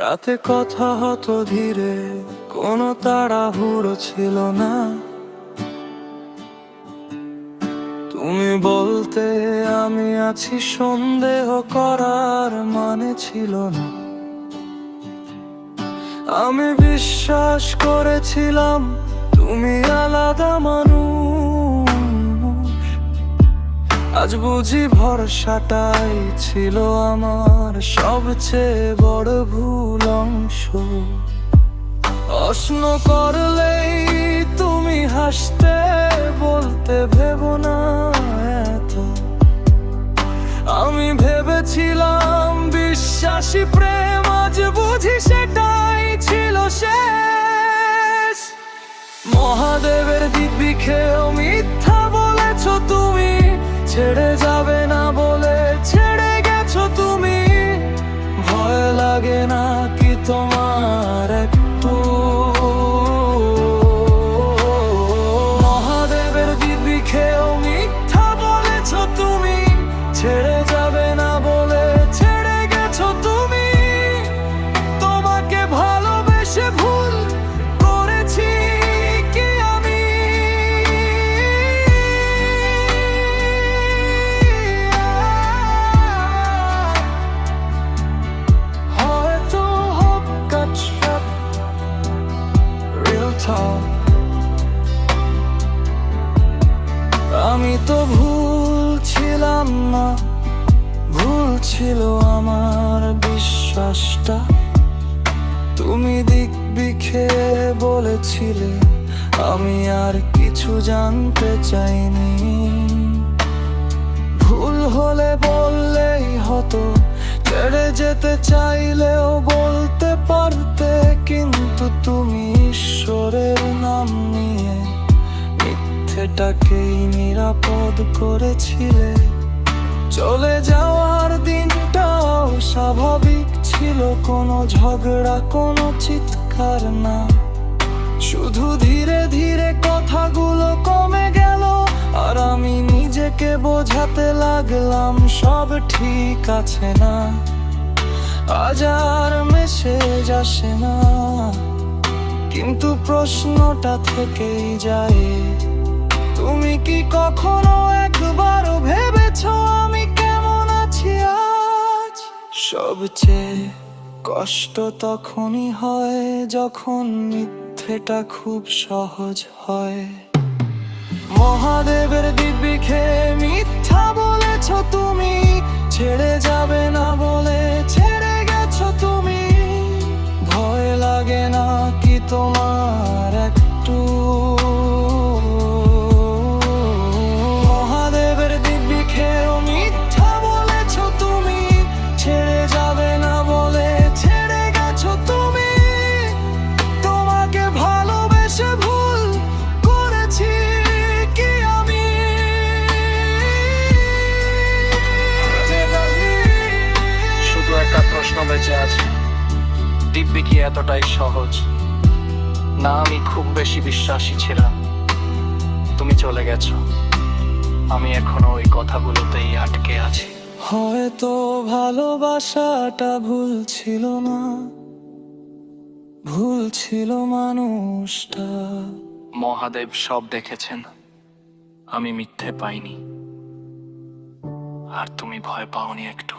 রাতে কথা হতো ধীরে, কোনো তাড়াহুড়ো ছিল না। তুমি বলতে আমি আছি, সন্দেহ করার মানে ছিল না। আমি বিশ্বাস করেছিলাম তুমি আলাদা মানুষ। আজ বুঝি ভরসাটাই ছিল আমার সবচেয়ে বড় ভুল অংশ। প্রশ্ন করলেই তুমি হাসতে, বলতে ভেবো না এত। আমি ভেবেছিলাম বিশ্বাসী প্রেম, আজ বুঝি সেটাই ছিল শেষ। মহাদেবের দিব্যি খেয়েও মিথ্যা বলেছ তুমি, ছেড়ে যাবে না বলে ছেড়ে গেছো তুমি। ভয় লাগে না কি তোমার একটু? মহাদেবের দিব্যি খেয়েও মিথ্যা বলেছ তুমি, ছেড়ে যাবে না বলে ছেড়ে গেছো তুমি। তোমাকে ভালোবেসে ভুল করেছি কি আমি? হয়তো হোক কাটছাট real talk। আমি তো ভুল ছিলাম না, ভুল ছিল আমার বিশ্বাসটা। তুমি দিব্যি খেয়ে বলেছিলে, আমি আর কিছু জানতে চাইনি। ভুল হলে বললেই হতো, ছেড়ে যেতে চাইলেও বলতে পারতে। কিন্তু তুমি ঈশ্বরের নাম নিয়ে মিথ্যেটাকেই নিরাপদ করেছিলে। চলে যাওয়ার দিনটাও স্বাভাবিক ছিল, কোনো ঝগড়া কোনো চিৎকার না। শুধু ধীরে ধীরে কথাগুলো কমে গেল, আর আমি নিজেকে বোঝাতে লাগলাম সব ঠিক আছে না। আজ আর মেসেজ আসে না, কিন্তু প্রশ্নটা থেকেই যায়। তুমি কি কখনো একবারও ভেবেছো আমি কেমন আছি আজ? সবচেয়ে কষ্ট তখনই হয় যখন মিথ্যেটা খুব সহজ হয়। মহাদেবের দিব্যি খেয়ে মিথ্যা বলেছ তুমি, ছেড়ে যাবে না বলে ছেড়ে গেছো তুমি। ভয় লাগে না কি তোমার একটু? মহাদেবের দিব্যি খেয়েও মিথ্যা বলেছ তুমি, ছেড়ে যাবে না বলে ছেড়ে গেছো তুমি। তোমাকে ভালোবেসে ভুল করেছি কি আমি? শুধু একটা প্রশ্ন বেঁচে আছে, দিব্যি কি এতটাই সহজ? না, আমি খুব বেশি বিশ্বাসী ছিলাম। তুমি চলে গেছো, আমি এখনো ওই কথাগুলোতেই আটকে আছি। হয়তো ভালোবাসাটা ভুল ছিল না, ভুল ছিল মানুষটা। মহাদেব সব দেখেছেন, আমি মিথ্যে পাইনি। আর তুমি ভয় পাওনি একটু?